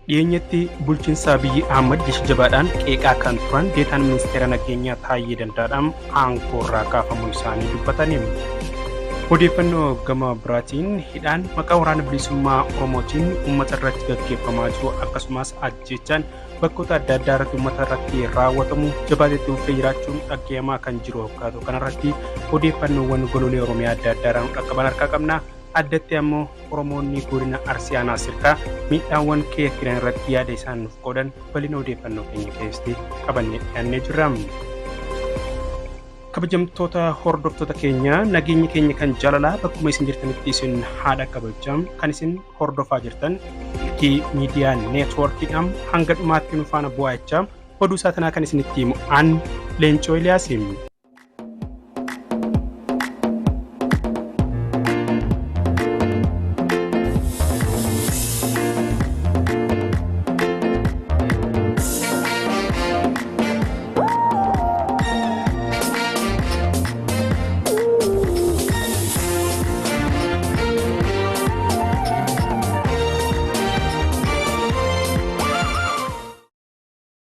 Dhiyeenyatti bulchiinsa Abiyyi Ahmad jecha jabaadhaan qeeqaa kan turan deetaan ministeera nageenyaa Taayyee Dandaadhaan aangoorraa kaafamuu isaanii dubbataniiru. Odeeffannoo gama biraatiin hidhaan maqaa waraana bilisummaa Oromootiin uummata irratti gaggeeffamaa jiru akkasumas ajjeechaan bakkoota adda addaa irratti uummata irratti raawwatamu jabaatee dhufee jiraachuun dhaggeeffamaa kan jiru fakkaatu. Kanarratti odeeffannoowwan golee Oromiyaa adda addaa irraa dhaqqaban harkaa qabna. Addatti ammoo Oromoonni godina Arsii Aanaa Sirkaa miidhaawwan keessa irratti yaada isaan nuuf qoodan bal'ina odeeffannoo keenya keessatti qabannee dhiyaannee jirra. Kabajamtoota hordoftoota keenya nageenyi keenya kan jaalalaa bakkuma isin jirtanitti isin haadha kabajam kan isin hordofaa jirtan miidiyaa neetwoorkiidhaan hanga dhumaatti nu faana bu'aa oduu isaa tanaa kan isinitti himu an Leencoo Eliyaasiim.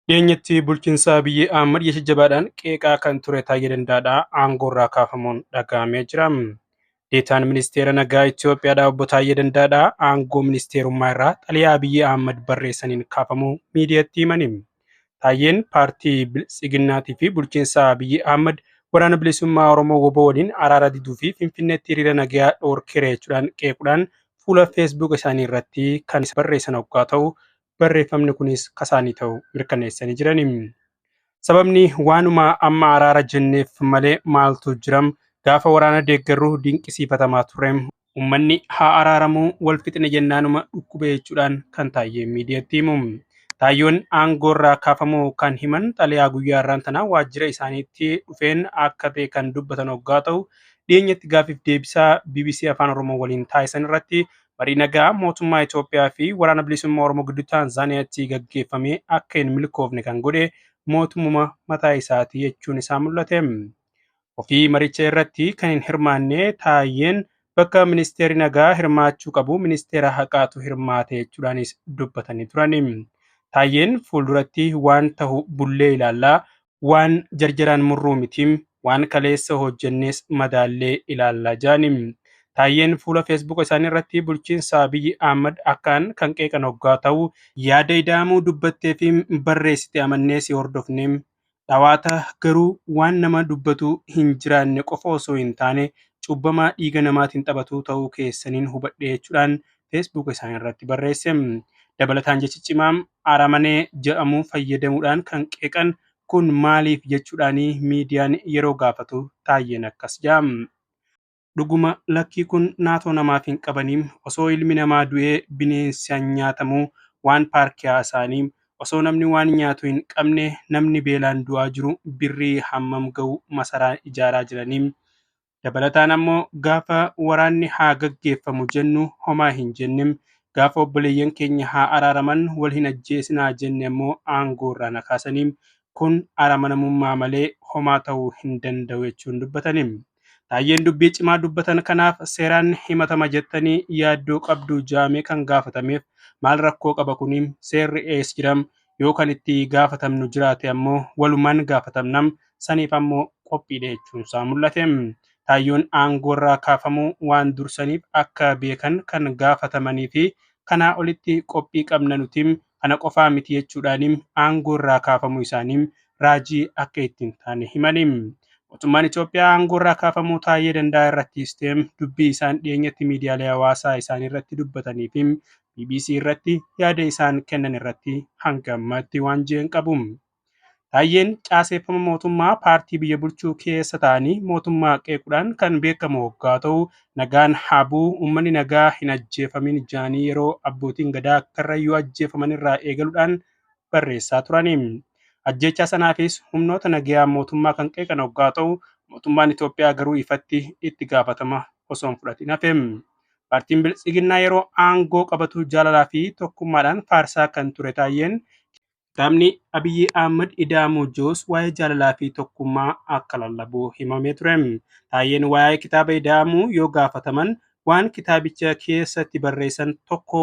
Dhiyeenyatti bulchiinsa Abiyyi Ahmad jecha jabaadhaan qeeqaa kan ture Taayyee Dandaadhaa aangoorraa kaafamuun dhaga'amee jira. Deetaan ministeera nagaa Itoophiyaadhaa obbo Taayyee Dandaadhaa aangoo ministeerummaa irraa xalayaa Abiyyi Ahmad barreessaniin kaafamuu miidiyaatti himani. Taayyeen paartii Biltsiginnaatii fi bulchiinsa Abiyyi Ahmad waraana bilisummaa Oromoo WBO waliin araara diduu fi Finfinneetti hiriira nagaa dhoorkeera jechuudhaan qeequudhaan fuula feesbuuk isaanii irratti kan barreessan hoggaa ta'u barreeffamni kunis kasaanii ta'u mirkaneessanii jirani. Sababni waanuma amma araara jenneef malee maaltu jiram gaafa waraana deeggarruu dinqisiifatamaa turreem uummanni haa araaramuu wal fixne jennaanuma dhukkube jechuudhaan kan Taayyee miidiyaatti himu. Taayyoon aangoorraa kaafamuu kan himan xalayaa guyyaa irraan tanaa waajjira isaaniitti dhufeen akka ta'e kan dubbatan hoggaa ta'u dhiyeenyatti gaafiif deebisaa BBC Afaan Oromoo waliin taasisan irratti marii nagaa mootummaa Itoophiyaa fi waraana bilisummaa Oromoo gidduu Taanzaaniyaatti gaggeeffamee akka hin milkoofne kan godhe mootummaa mataa isaatii jechuun isaa mul'ate. Ofii maricha irratti kan hin hirmaanne Taayyeen bakka ministeerri nagaa hirmaachuu qabu ministeera haqaatu hirmaate jechuudhaanis dubbatanii turani. Taayyeen fuulduratti waan ta'u bullee ilaallaa waan jarjaraan murruu mitiin waan kaleessa hojjennes madaallee ilaallaa jaani. Taayyeen fuula feesbuuk isaanii irratti bulchiinsa Abiyyi Ahmad akkaan kan qeeqan hoggaa ta'u yaada ida'amuu dubbattee fi barreessite amannee si hordofne dhawaata garuu waan nama dubbatu hin jiraanne qofa osoo hin taane cubbamaa dhiiga namaatiin taphatu ta'uu keessaniin hubadhe jechuudhaan feesbuuk isaanii irratti barreesse. Dabalataan jechi cimaam aramanee jedhamu fayyadamuudhaan kan qeeqan kun maaliif jechuudhaan miidiyaan yeroo gaafatu Taayyeen akkas jedha. Dhuguma lakkii kun naatoo namaaf hin qabaniim osoo ilmi namaa du'ee bineensaan nyaatamuu waan paarkii haasaanii osoo namni waan nyaatu hin qabne namni beelaan du'aa jiru birrii hammam ga'u masaraa ijaaraa jiraniim. Dabalataan ammoo gaafa waraanni haa gaggeeffamu jennu homaa hin jennim gaafa obboleeyyan keenya haa araaraman wal hin ajjeesinaa jenne ammoo aangoorraa na kaasaniim kun aramanamummaa malee homaa ta'uu hin danda'u jechuun dubbataniim. Taayyeen dubbii cimaa dubbatan kanaaf seeraan himatama jettanii yaaddoo qabdu jaamee kan gaafatameef maal rakkoo qaba kuniim seerri ees jiram yoo kan itti gaafatamnu jiraate ammoo walumaan gaafatamnam saniif ammoo qophiidha jechuun isaa mul'ate. Taayyoon aangoorraa kaafamuu waan dursaniif akka beekan kan gaafatamanii fi kanaa olitti qophii qabna nutiin kana qofaa miti jechuudhaaniin aangoorraa kaafamuu isaaniin raajii akka ittiin taane himaniim. Mootummaan Itoophiyaa aangoorraa kaafamuu Taayyee Danda'a irratti isteem dubbii isaan dhiyeenyatti miidiyaalee hawaasaa isaanii irratti dubbatanii fi BBC irratti yaada isaan kennan irratti hanga ammaatti waan jeen qabu. Taayyeen caaseeffama mootummaa paartii biyya bulchuu keessa ta'anii mootummaa qeequudhaan kan beekamu hoggaa ta'u nagaan habuu uummanni nagaa hin ajjeefamin jaanii yeroo abbootiin gadaa karrayyuu ajjeefaman irraa eegaluudhaan barreessaa turani. Ajjeechaa sanaafis humnoota nagaa mootummaa kan qeeqan hoggaa ta'u mootummaan Itoophiyaa garuu ifatti itti gaafatama osoo hin fudhatin hafe. Paartiin Biltsiginnaa yeroo aangoo qabatu jaalalaa fi tokkummaadhaan faarsaa kan ture Taayyeen kitaabni Abiyyi Ahmad ida'amuu joos waa'ee jaalalaa fi tokkummaa akka lallabu himamee ture. Taayyeen waa'ee kitaaba ida'amuu yoo gaafataman waan kitaabicha keessatti barreessan tokko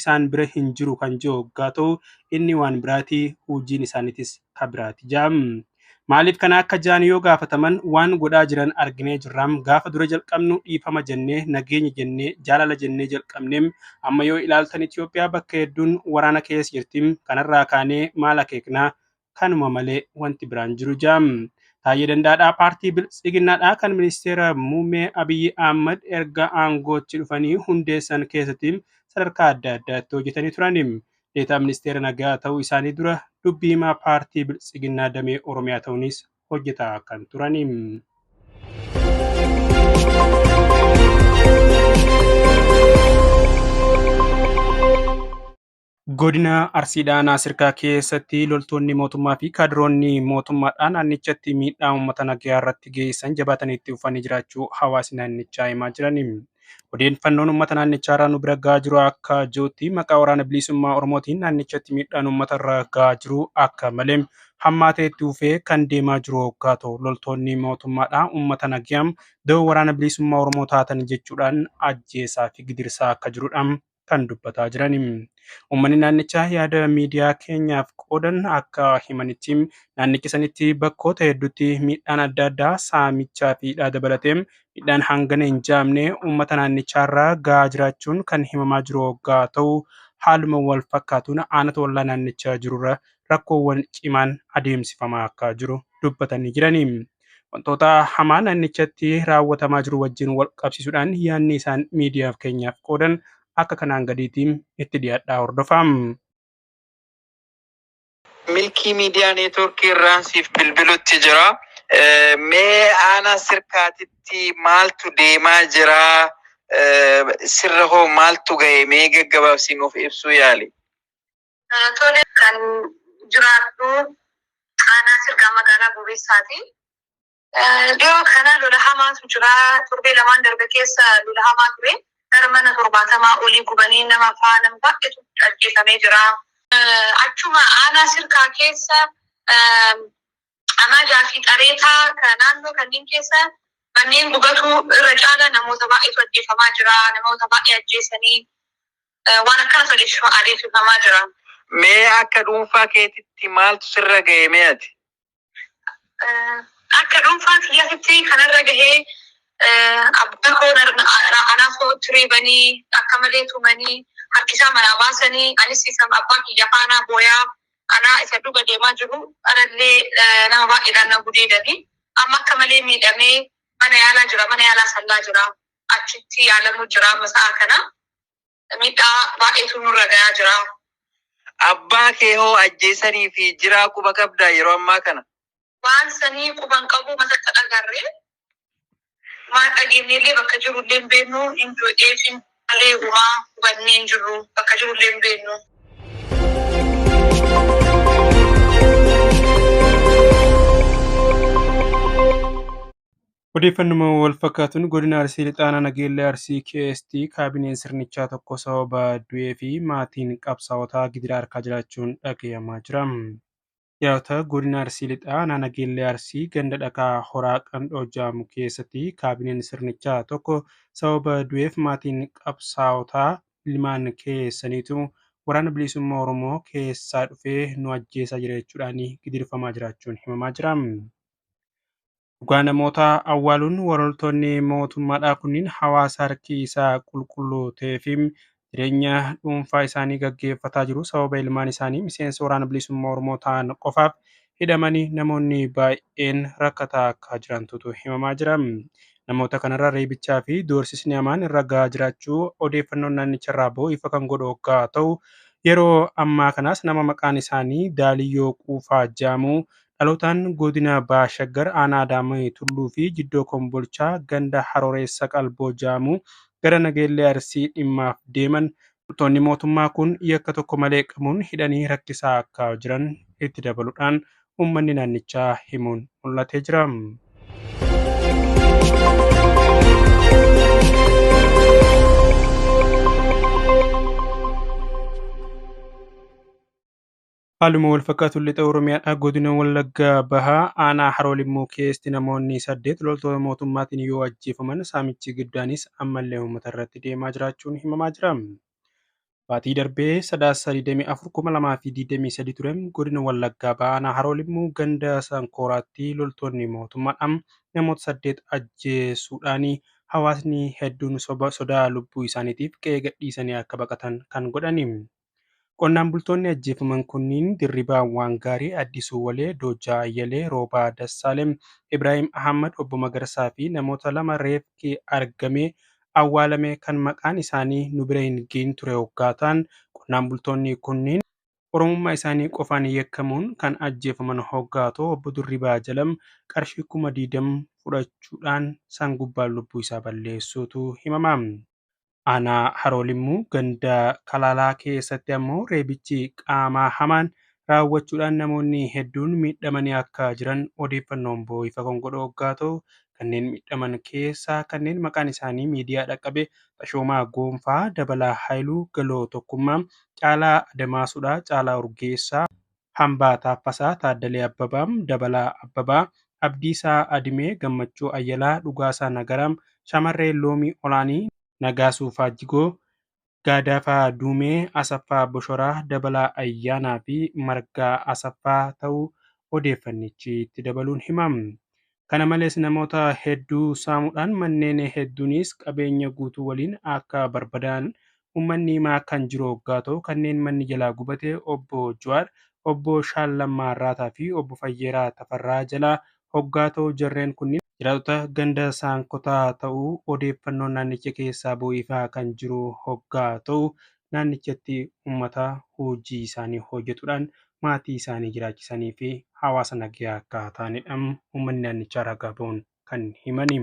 isaan bira hin jiru kan jiru waggaa ta'u inni waan biraati hojiin isaaniitis kan biraati jaam. Maaliif kana akka jaan yoo gaafataman waan godhaa jiran arginee jirraam gaafa dura jalqabnu dhiifama jennee nageenya jennee jaalala jennee jalqabneem amma yoo ilaaltan Itoophiyaa bakka hedduun waraana keessa jirtim kanarraa kaanee maal akeeknaa kanuma malee wanti biraan jiru jaam. Taayee Dandaadhaa paartii Biltsiginnaadhaa kan ministeera muummee Abiyyi Ahmad erga aangootti dhufanii hundeessan keessatti sadarkaa adda addaatti hojjetanii turaniim. Deetaa ministeera nagaa ta'uu isaanii dura dubbii himaa paartii Biltsiginnaa damee Oromiyaa ta'uunis hojjetaa kan turaniim. Godina Arsiidhaa Naasirkaa keessatti loltoonni mootummaa fi kaadiroonni mootummaadhaan naannichatti miidhaa uummata nagaa irratti geessan jabaatanii itti fufanii jiraachuu hawaasni naannichaa himaa jiraniim. Odeeffannoon uummata naannichaa irraa nu bira gahaa jiru akka jirutti maqaa waraana bilisummaa Oromootiin naannichatti miidhaan uummata irra gahaa jiru akka malee hammaatee itti fufee kan deemaa jiru waggaa ta'u loltoonni mootummaadhaa uummata nagaa da'oo waraana bilisummaa Oromoo taatan jechuudhaan ajjeesaa fi gidirsaa akka jirudha kan dubbataa jiraniim. Uummanni naannichaa yaada miidiyaa keenyaaf qoodan akka himanitti naannicha sanitti bakkoota hedduutti miidhaan adda addaa saamichaa fi dabalatee miidhaan hangana hin jaamne uummata naannichaarraa gahaa jiraachuun kan himamaa jiru waggaa ta'u haaluma wal fakkaatuun aanaa ollaa naannichaa jirurra rakkoowwan cimaan adeemsifamaa akka jiru dubbatanii jiraniim. Wantoota hamaa naannichatti raawwatamaa jiru wajjin wal qabsiisuudhaan yaadni isaan miidiyaaf keenyaaf qoodan akka kanaan gadiitiin itti dhiyaadhaa hordofam. Milkii miidiyaa neetwoorkii irraan siif bilbilutti jira. Mee aanaa sirkaatitti maaltu deemaa jira? Sirra hoo maaltu ga'e? Mee gaggabaabsii nuuf ibsuu yaali. Tole kan jiraadhu aanaa sirkaa magaalaa Bobeessaati. Dhiyoo kana lola hamaatu jira. Torbee lamaan darbe keessa lola hamaa ture. Gara mana 70 olii gubanii nama faana baay'eetu ajjeefamee jira. Achuma aanaa sirkaa keessa Amajaa fi Qareetaa naannoo kanneen keessa manneen gubatu irra caala namoota baay'eetu ajjeefamaa jira. Namoota baay'ee ajjeesanii waan akkana adeemsifamaa jira. Mee akka dhuunfaa keetitti maaltu sirra ga'e mee ati? Akka dhuunfaa kiyyaatti kanarra gahee abbaan koo anaa koo tureebanii akka malee tumanii harkisaa manaa baasanii anis isa abbaa kiyya faana booyaa anaa isa duuba deemaa jiru anallee nama baay'eedhaan na gudeedanii amma akka malee miidhamee mana yaalaa jira mana yaalaa sallaa jira achitti yaalamu jira masaa kana miidhaa baay'eetu nurra gahaa jira. Abbaa kee hoo ajjeesanii fi jiraa quba qabdaa yeroo ammaa kana? Waan sanii quban qabu masakka dhagarree waan dhageenyellee bakka jirullee hin beeknu hin du'eefin malee uumaa hubannee hin jirru bakka jirullee hin beeknu. Odeeffannoo wal fakkaatuun godina Arsii Lixaanaa Nageellee Arsii keessatti kaabineen sirnichaa tokko sababa du'ee fi maatiin qabsaa'otaa gidiraa harkaa jiraachuun dhagahamaa jira. Yaa'ota godina Arsii Lixaanaa Nageellee Arsii ganda dhagaa horaa qandhoo jaamu keessatti kaabineen sirnichaa tokko sababa du'eef maatiin qabsaa'otaa ilmaan keessaniitu waraana bilisummaa Oromoo keessaa dhufee nu ajjeesaa jira jechuudhaan gidirfamaa jiraachuun himamaa jira. Dhugaa namoota awwaaluun waroltoonni mootummaadhaa kunniin hawaasa harki isaa qulqulluu ta'ee fi jireenya dhuunfaa isaanii gaggeeffataa jiru. Sababa ilmaan isaanii miseensa waraana bilisummaa Oromoo ta'an qofaaf hidhamanii namoonni baay'een rakkataa akka jirantu himamaa jira. Namoota kanarra reebichaa fi doorsisni hamaan irra gahaa jiraachuu odeeffannoon naannicharraa bahu ifa kan godhu hoggaa ta'u yeroo ammaa kanaas nama maqaan isaanii Daaliyyoo Quufaa jedhamu dhalootaan godina Baashaggar aanaa Adaamii Tulluu fi Jiddoo Kombolchaa ganda Harooressa Qalboo jedhamu gara Nageellee Arsii dhimmaaf deeman loltoonni mootummaa kun yakka tokko malee qabuun hidhanii rakkisaa akka jiran itti dabaluudhaan uummanni naannichaa himuun mul'atee jira. Haaluma wal fakkaatu lixa Oromiyaadhaa godina Wallaggaa bahaa aanaa Haroo Limmuu keessatti namoonni 8 loltoota mootummaatiin yoo ajjeefaman saamichi guddaanis ammallee uummata irratti deemaa jiraachuun himamaa jira. Baatii darbee sadaasa 24/2023 ture godina Wallaggaa bahaa aanaa Haroo Limmuu ganda Sankooraatti loltoonni mootummaadhaan namoota 8 ajjeesuudhaan hawaasni hedduun sodaa lubbuu isaaniitiif qe'ee gadhiisanii akka baqatan kan godhani. Qonnaan bultoonni ajjeefaman kunniin Dirribaa Waangaarii, Addisuu Walee, Doojaa Ayyalee, Roobaa Dassaalem, Ibraahim Ahmad, Obbo Magarsaa fi namoota lama reeffi argamee awwaalame kan maqaan isaanii nu bira hin gahin ture hoggaa ta'an qonnaan bultoonni kunniin Oromummaa isaanii qofaan yakkamuun kan ajjeefaman hoggaa ta'u Obbo Dirribaa Jalam qarshii 20,000 fudhachuudhaan san gubbaan lubbuu isaa balleessuutu himama. Aanaa Haroo Limmuu ganda Kalaalaa keessatti ammoo reebichi qaamaa hamaan raawwachuudhaan namoonni hedduun miidhamanii akka jiran odeeffannoon ifa kan godhu hoggaa ta'u kanneen miidhaman keessaa kanneen maqaan isaanii miidiyaa dhaqqabe Tashoomaa Goonfaa, Dabalaa Haayiluu, Galoo Tokkummaa, Caalaa Adamaasuudhaa, Caalaa Urgeessaa, Hambaa Taaffasaa, Taaddalee Abbabaa, Dabalaa Abbabaa, Abdiisaa Adimee, Gammachuu Ayyalaa, Dhugaasaa Nagaraa, Shamarree Loomii Olaanii, Nagaasuu Faajjigoo, Gaadaafaa Duumee, Asaffaa Boshoraa, Dabalaa Ayyaanaa fi Margaa Asaffaa ta'uu odeeffannichi itti dabaluun himama. Kana malees namoota hedduu saamuudhaan manneen hedduunis qabeenya guutuu waliin akka barbadaa'an uummanni himaa kan jiru hoggaa ta'u kanneen manni jalaa gubate Obbo Jawaar, Obbo Shaallammaa Raataa fi Obbo Fayyeeraa Tafarraa jalaa hoggaa ta'u jarreen kunniin jiraattota ganda Saankotaa ta'uu odeeffannoon naannicha keessaa ifaa kan jiru hoggaa ta'u naannichatti uummata hojii isaanii hojjetuudhaan maatii isaanii jiraachisanii fi hawaasa nagaa akka ta'anidha uummanni naannichaa ragaa ba'uun kan himani.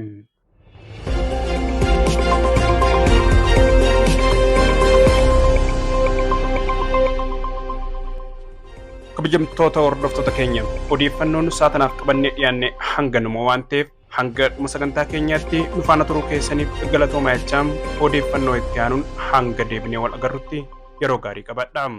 Kabajamtoota hordoftoota keenya odeeffannoon saatanaaf qabannee dhiyaanne hanganuma waan ta'eef hanga dhuma sagantaa keenyaatti nu faana turuu keessaniif galatoomaa jechaa odeeffannoo itti aanuun hanga deebinee wal agarrutti yeroo gaarii qabadhaa.